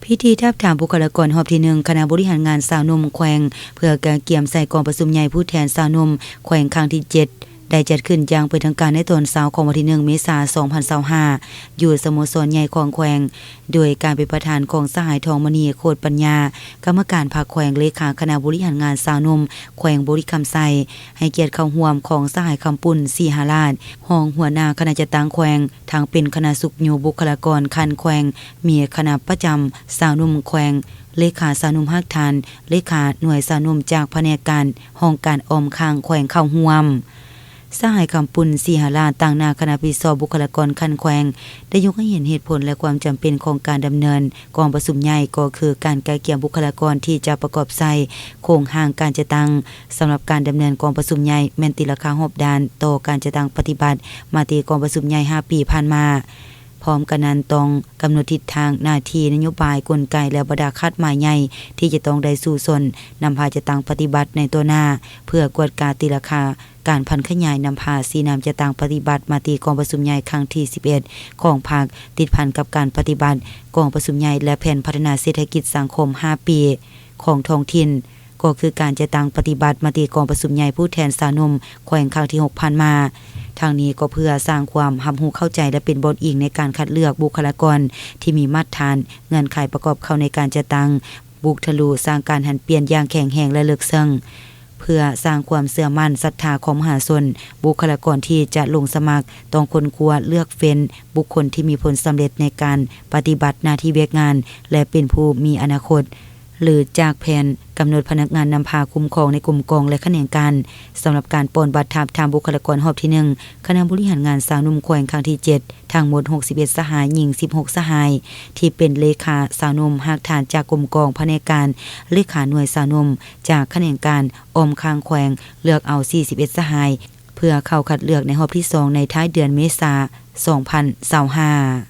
พิธีทับถามบุคลากรรอบที่1คณะบริหารงานสาวหนุ่มแขวงเพื่อการเกี่ยมใส่กองประชุมใหญ่ผู้แทนสาวหนุ่มแขวงครั้งที่7ได้จัดขึ้นอย่างเป็นทางการในตอนเช้าของวันที่1เมษายน2025อยู่สโมสรใหญ่ของแขวงโดยการเป็นประธานของสหายทองมณีโคตรปัญญากรรมการภาคแขวงเลขาคณะบริหารงานสาวหนุ่มแขวงบริคำไซให้เกียรติเข้าร่วมของสหายคำปุ่นสีหราชห้องหัวหน้าคณะจัดตั้งแขวงทางเป็นคณะสุขอยู่บุคลากรคันแขวงมีคณะประจำสาวหนุ่มแขวงเลขาสาวหนุ่มฮักทานเลขาหน่วยสาวหนุ่มจากแผนกการห้องการออมคางแขวงเข้าร่วมสหายคำปุ่นสีหราชต่างหน้าคณะพิสอบบุคลากรคันแขวงได้ยกให้เห็นเหตุผลและความจำเป็นของการดำเนินกองประชุมใหญ่ก็คือการไกลเกลี่ยบุคลากรที่จะประกอบใส่โครงห่างการจะตั้งสำหรับการดำเนินกองประชุมใหญ่แม่นตีราคา6ด้านต่อการจะตั้งปฏิบัติมาตีกองประชุมใหญ่5ปีผ่านมาพร้อมกันนั้นต้องกำหนดทิศทางหน้าที่นโยบายกลไกและบรรดาคาดหมายใหญ่ที่จะต้องได้สู่ส่วนนำพาจะตั้งปฏิบัติในตัวหน้าเพื่อกวดกาตีราคาการพันขยายนำพาสีนามจะตั้งปฏิบัติมาตีกองประชุมใหญ่ครั้งที่11ของภาคติดพันกับการปฏิบัติกองประชุมใหญ่และแผนพัฒนาเศรษฐกิจสังคม5ปีของท้องถิ่นก็คือการจะตั้งปฏิบัติมาตีกองประชุมใหญ่ผู้แทนสาวหนุ่มแขวงครั้งที่6ผ่านมาทางนี้ก็เพื่อสร้างความรับรู้เข้าใจและเป็นบทอิงในการคัดเลือกบุคลากรที่มีมาตรฐานเงื่อนไขประกอบเข้าในการจะตั้งบุกทะลุสร้างการหันเปลี่ยนอย่างแข็งแรงและลึกซึ้งเพื่อสร้างความเชื่อมั่นศรัทธาของมหาชนบุคลากรที่จะลงสมัครต้องค้นคว้าเลือกเฟ้นบุคคลที่มีผลสำเร็จในการปฏิบัติหน้าที่เวียกงานและเป็นผู้มีอนาคตหรือจากแผนกำหนดพนักงานนำพาคุ้มครองในกลุ่มกองและแขนงการสำหรับการปนบัตรทับทามบุคลากรรอบที่1คณะบริหารงานสาวหนุ่มแขวงครั้งที่7ทั้งหมด61สหายหญิง16สหายที่เป็นเลขาสาวหนุ่มหักฐานจากกลุ่มกองแผนกการเลขาหน่วยสาวหนุ่มจากแขนงการออมคางแขวงเลือกเอา41สหายเพื่อเข้าคัดเลือกในรอบที่2ในท้ายเดือนเมษายน2025